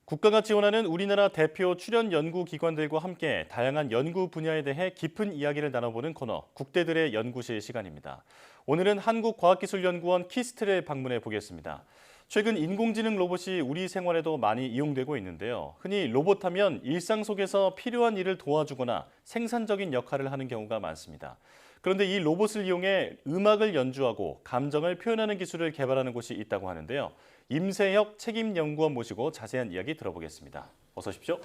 국가가 지원하는 우리나라 대표 출연 연구기관들과 함께 다양한 연구 분야에 대해 깊은 이야기를 나눠보는 코너, 국대들의 연구실 시간입니다. 오늘은 한국과학기술연구원 키스트를 방문해 보겠습니다. 최근 인공지능 로봇이 우리 생활에도 많이 이용되고 있는데요. 흔히 로봇 하면 일상 속에서 필요한 일을 도와주거나 생산적인 역할을 하는 경우가 많습니다. 그런데 이 로봇을 이용해 음악을 연주하고 감정을 표현하는 기술을 개발하는 곳이 있다고 하는데요. 임세혁 책임연구원 모시고 자세한 이야기 들어보겠습니다. 어서 오십시오.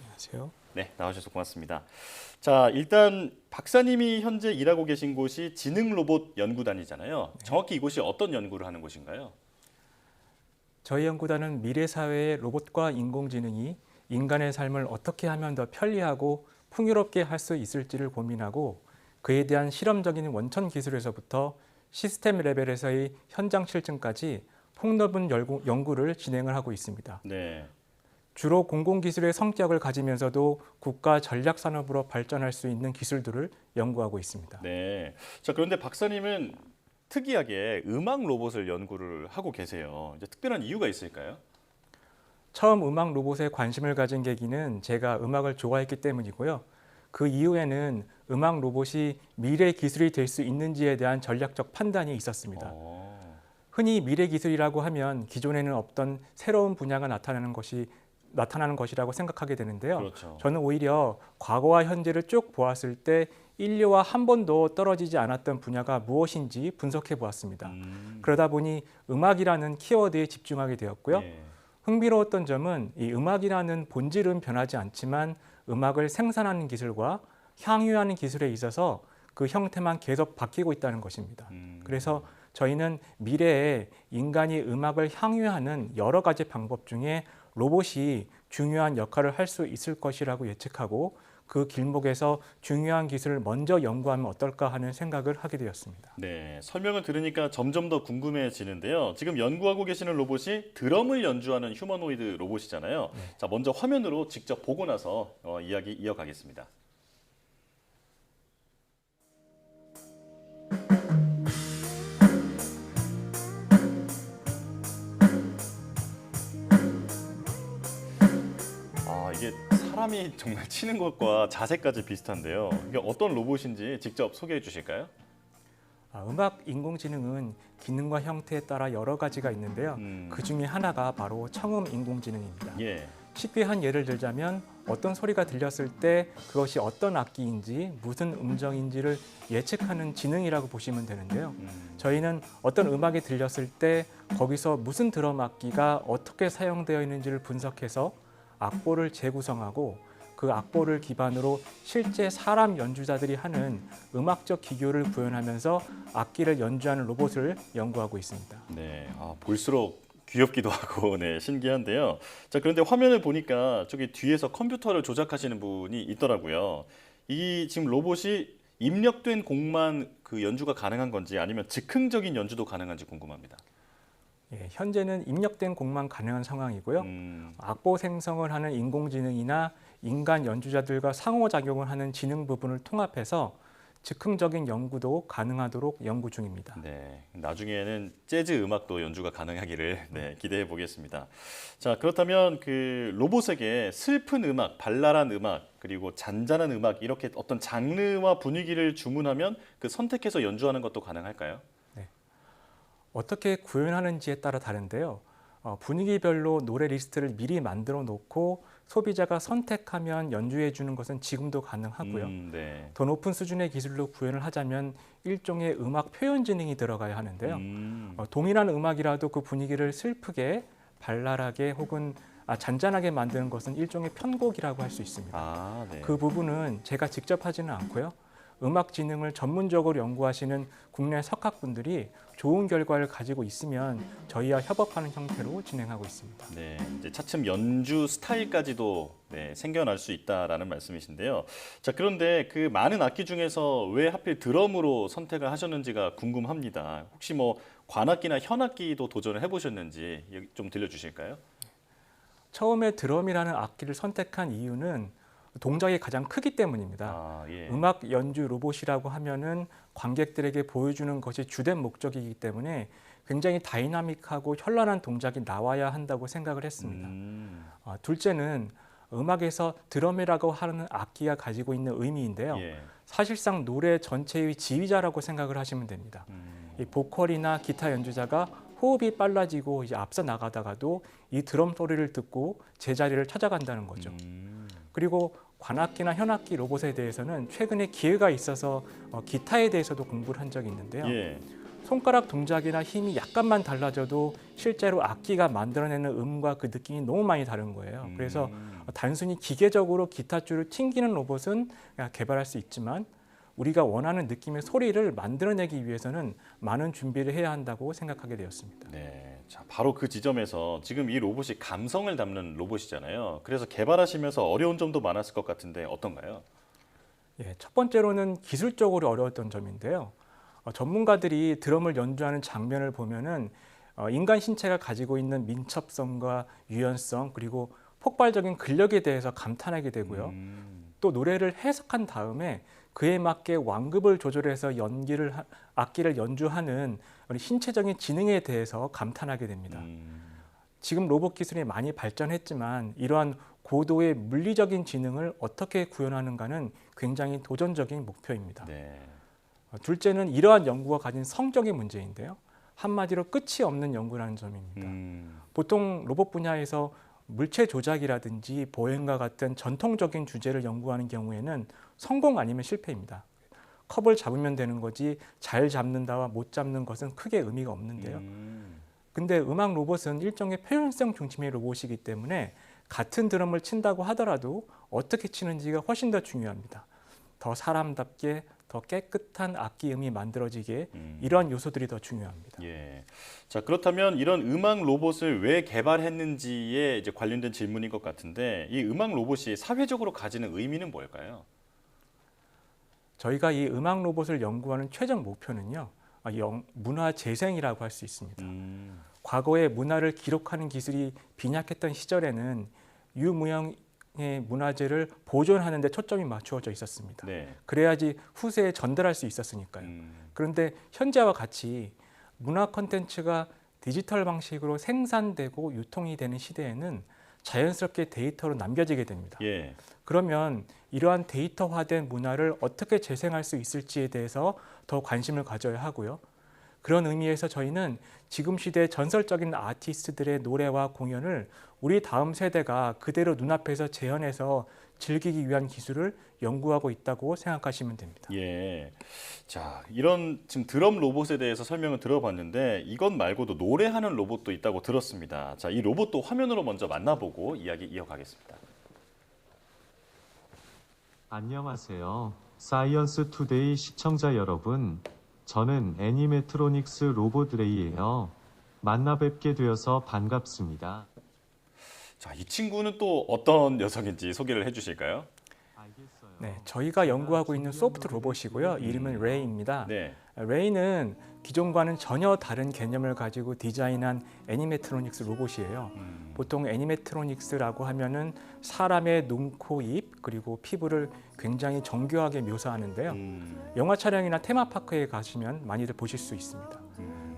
안녕하세요. 네, 나와주셔서 고맙습니다. 자, 일단 박사님이 현재 일하고 계신 곳이 지능로봇연구단이잖아요. 정확히 이곳이 어떤 연구를 하는 곳인가요? 저희 연구단은 미래 사회의 로봇과 인공지능이 인간의 삶을 어떻게 하면 더 편리하고 풍요롭게 할 수 있을지를 고민하고 그에 대한 실험적인 원천 기술에서부터 시스템 레벨에서의 현장 실증까지 폭넓은 연구를 진행을 하고 있습니다. 네. 주로 공공기술의 성격을 가지면서도 국가 전략 산업으로 발전할 수 있는 기술들을 연구하고 있습니다. 네. 자, 그런데 박사님은 특이하게 음악 로봇을 연구를 하고 계세요. 이제 특별한 이유가 있을까요? 처음 음악 로봇에 관심을 가진 계기는 제가 음악을 좋아했기 때문이고요. 그 이후에는 음악 로봇이 미래 기술이 될 수 있는지에 대한 전략적 판단이 있었습니다. 흔히 미래 기술이라고 하면 기존에는 없던 새로운 분야가 나타나는 것이라고 생각하게 되는데요. 그렇죠. 저는 오히려 과거와 현재를 쭉 보았을 때 인류와 한 번도 떨어지지 않았던 분야가 무엇인지 분석해 보았습니다. 그러다 보니 음악이라는 키워드에 집중하게 되었고요. 네. 흥미로웠던 점은 이 음악이라는 본질은 변하지 않지만 음악을 생산하는 기술과 향유하는 기술에 있어서 그 형태만 계속 바뀌고 있다는 것입니다. 그래서 저희는 미래에 인간이 음악을 향유하는 여러 가지 방법 중에 로봇이 중요한 역할을 할 수 있을 것이라고 예측하고 그 길목에서 중요한 기술을 먼저 연구하면 어떨까 하는 생각을 하게 되었습니다. 네, 설명을 들으니까 점점 더 궁금해지는데요. 지금 연구하고 계시는 로봇이 드럼을 연주하는 휴머노이드 로봇이잖아요. 자, 먼저 화면으로 직접 보고 나서 이야기 이어가겠습니다. 이게 사람이 정말 치는 것과 자세까지 비슷한데요. 이게 어떤 로봇인지 직접 소개해 주실까요? 음악 인공지능은 기능과 형태에 따라 여러 가지가 있는데요. 그 중에 하나가 바로 청음 인공지능입니다. 예. 쉽게 한 예를 들자면 어떤 소리가 들렸을 때 그것이 어떤 악기인지 무슨 음정인지를 예측하는 지능이라고 보시면 되는데요. 저희는 어떤 음악이 들렸을 때 거기서 무슨 드럼 악기가 어떻게 사용되어 있는지를 분석해서 악보를 재구성하고 그 악보를 기반으로 실제 사람 연주자들이 하는 음악적 기교를 구현하면서 악기를 연주하는 로봇을 연구하고 있습니다. 네, 볼수록 귀엽기도 하고 네, 신기한데요. 자, 그런데 화면을 보니까 저기 뒤에서 컴퓨터를 조작하시는 분이 있더라고요. 이 지금 로봇이 입력된 곡만 그 연주가 가능한 건지 아니면 즉흥적인 연주도 가능한지 궁금합니다. 예, 현재는 입력된 곡만 가능한 상황이고요. 악보 생성을 하는 인공지능이나 인간 연주자들과 상호작용을 하는 지능 부분을 통합해서 즉흥적인 연구도 가능하도록 연구 중입니다. 네, 나중에는 재즈 음악도 연주가 가능하기를 네, 기대해 보겠습니다. 자, 그렇다면 그 로봇에게 슬픈 음악, 발랄한 음악, 그리고 잔잔한 음악 이렇게 어떤 장르와 분위기를 주문하면 그 선택해서 연주하는 것도 가능할까요? 어떻게 구현하는지에 따라 다른데요. 분위기별로 노래 리스트를 미리 만들어 놓고 소비자가 선택하면 연주해 주는 것은 지금도 가능하고요. 네. 더 높은 수준의 기술로 구현을 하자면 일종의 음악 표현 지능이 들어가야 하는데요. 동일한 음악이라도 그 분위기를 슬프게, 발랄하게 혹은 잔잔하게 만드는 것은 일종의 편곡이라고 할 수 있습니다. 네. 그 부분은 제가 직접 하지는 않고요. 음악 지능을 전문적으로 연구하시는 국내 석학분들이 좋은 결과를 가지고 있으면 저희와 협업하는 형태로 진행하고 있습니다. 네, 이제 차츰 연주 스타일까지도 네, 생겨날 수 있다라는 말씀이신데요. 자, 그런데 그 많은 악기 중에서 왜 하필 드럼으로 선택을 하셨는지가 궁금합니다. 혹시 뭐 관악기나 현악기도 도전을 해보셨는지 좀 들려주실까요? 처음에 드럼이라는 악기를 선택한 이유는 동작이 가장 크기 때문입니다. 예. 음악 연주 로봇이라고 하면은 관객들에게 보여주는 것이 주된 목적이기 때문에 굉장히 다이나믹하고 현란한 동작이 나와야 한다고 생각을 했습니다. 둘째는 음악에서 드럼이라고 하는 악기가 가지고 있는 의미인데요. 예. 사실상 노래 전체의 지휘자라고 생각을 하시면 됩니다. 이 보컬이나 기타 연주자가 호흡이 빨라지고 이제 앞서 나가다가도 이 드럼 소리를 듣고 제자리를 찾아간다는 거죠. 그리고 관악기나 현악기 로봇에 대해서는 최근에 기회가 있어서 기타에 대해서도 공부를 한 적이 있는데요. 예. 손가락 동작이나 힘이 약간만 달라져도 실제로 악기가 만들어내는 음과 그 느낌이 너무 많이 다른 거예요. 그래서 단순히 기계적으로 기타 줄을 튕기는 로봇은 개발할 수 있지만 우리가 원하는 느낌의 소리를 만들어내기 위해서는 많은 준비를 해야 한다고 생각하게 되었습니다. 네, 자, 바로 그 지점에서 지금 이 로봇이 감성을 담는 로봇이잖아요. 그래서 개발하시면서 어려운 점도 많았을 것 같은데 어떤가요? 예, 첫 번째로는 기술적으로 어려웠던 점인데요. 전문가들이 드럼을 연주하는 장면을 보면은 인간 신체가 가지고 있는 민첩성과 유연성 그리고 폭발적인 근력에 대해서 감탄하게 되고요. 또 노래를 해석한 다음에 그에 맞게 완급을 조절해서 악기를 연주하는 우리 신체적인 지능에 대해서 감탄하게 됩니다. 지금 로봇 기술이 많이 발전했지만 이러한 고도의 물리적인 지능을 어떻게 구현하는가는 굉장히 도전적인 목표입니다. 네. 둘째는 이러한 연구가 가진 성적인 문제인데요. 한마디로 끝이 없는 연구라는 점입니다. 보통 로봇 분야에서 물체 조작이라든지 보행과 같은 전통적인 주제를 연구하는 경우에는 성공 아니면 실패입니다. 컵을 잡으면 되는 거지 잘 잡는다와 못 잡는 것은 크게 의미가 없는데요. 근데 음악 로봇은 일종의 표현성 중심의 로봇이기 때문에 같은 드럼을 친다고 하더라도 어떻게 치는지가 훨씬 더 중요합니다. 더 사람답게 더 깨끗한 악기 음이 만들어지게 이러한 요소들이 더 중요합니다. 예. 자, 그렇다면 이런 음악 로봇을 왜 개발했는지에 이제 관련된 질문인 것 같은데 이 음악 로봇이 사회적으로 가지는 의미는 뭘까요? 저희가 이 음악 로봇을 연구하는 최종 목표는요. 문화 재생이라고 할 수 있습니다. 과거에 문화를 기록하는 기술이 빈약했던 시절에는 유무형의 문화재를 보존하는 데 초점이 맞추어져 있었습니다. 네. 그래야지 후세에 전달할 수 있었으니까요. 그런데 현재와 같이 문화 콘텐츠가 디지털 방식으로 생산되고 유통이 되는 시대에는 자연스럽게 데이터로 남겨지게 됩니다. 예. 그러면 이러한 데이터화된 문화를 어떻게 재생할 수 있을지에 대해서 더 관심을 가져야 하고요. 그런 의미에서 저희는 지금 시대의 전설적인 아티스트들의 노래와 공연을 우리 다음 세대가 그대로 눈앞에서 재현해서 즐기기 위한 기술을 연구하고 있다고 생각하시면 됩니다. 예. 자, 이런 지금 드럼 로봇에 대해서 설명을 들어봤는데 이것 말고도 노래하는 로봇도 있다고 들었습니다. 자, 이 로봇도 화면으로 먼저 만나보고 이야기 이어가겠습니다. 안녕하세요. 사이언스 투데이 시청자 여러분. 저는 애니메트로닉스 로봇레이예요. 만나 뵙게 되어서 반갑습니다. 자, 이 친구는 또 어떤 녀석인지 소개를 해주실까요? 알겠어요. 네, 저희가 연구하고 있는 소프트 로봇이고요. 이름은 레이입니다. 네. 레이는 기존과는 전혀 다른 개념을 가지고 디자인한 애니메트로닉스 로봇이에요. 보통 애니메트로닉스라고 하면은 사람의 눈, 코, 입 그리고 피부를 굉장히 정교하게 묘사하는데요. 영화 촬영이나 테마파크에 가시면 많이들 보실 수 있습니다.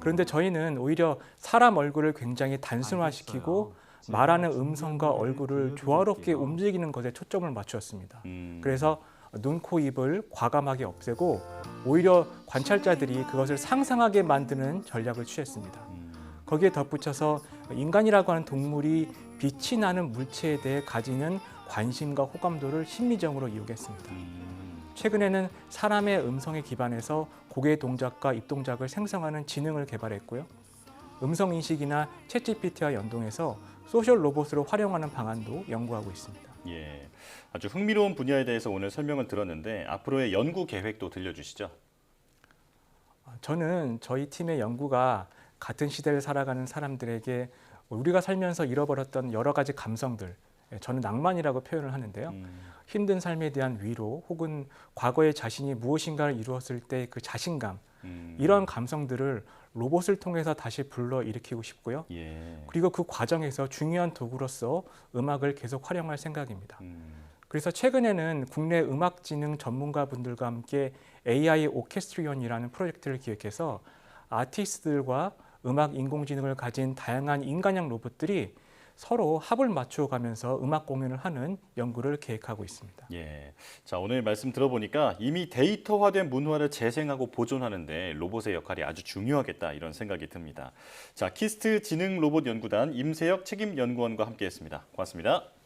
그런데 저희는 오히려 사람 얼굴을 굉장히 단순화시키고 말하는 음성과 얼굴을 조화롭게 움직이는 것에 초점을 맞추었습니다. 그래서 눈, 코, 입을 과감하게 없애고 오히려 관찰자들이 그것을 상상하게 만드는 전략을 취했습니다. 거기에 덧붙여서 인간이라고 하는 동물이 빛이 나는 물체에 대해 가지는 관심과 호감도를 심미적으로 이용했습니다. 최근에는 사람의 음성에 기반해서 고개 동작과 입 동작을 생성하는 지능을 개발했고요. 음성 인식이나 챗GPT와 연동해서 소셜 로봇으로 활용하는 방안도 연구하고 있습니다. 예. 아주 흥미로운 분야에 대해서 오늘 설명을 들었는데 앞으로의 연구 계획도 들려주시죠. 저는 저희 팀의 연구가 같은 시대를 살아가는 사람들에게 우리가 살면서 잃어버렸던 여러 가지 감성들, 저는 낭만이라고 표현을 하는데요. 힘든 삶에 대한 위로 혹은 과거에 자신이 무엇인가를 이루었을 때 그 자신감, 이런 감성들을 로봇을 통해서 다시 불러일으키고 싶고요. 예. 그리고 그 과정에서 중요한 도구로서 음악을 계속 활용할 생각입니다. 그래서 최근에는 국내 음악지능 전문가분들과 함께 AI 오케스트리온이라는 프로젝트를 기획해서 아티스트들과 음악 인공지능을 가진 다양한 인간형 로봇들이 서로 합을 맞추어 가면서 음악 공연을 하는 연구를 계획하고 있습니다. 예. 자, 오늘 말씀 들어보니까 이미 데이터화된 문화를 재생하고 보존하는데 로봇의 역할이 아주 중요하겠다 이런 생각이 듭니다. 자, 키스트 지능 로봇 연구단 임세혁 책임 연구원과 함께했습니다. 고맙습니다.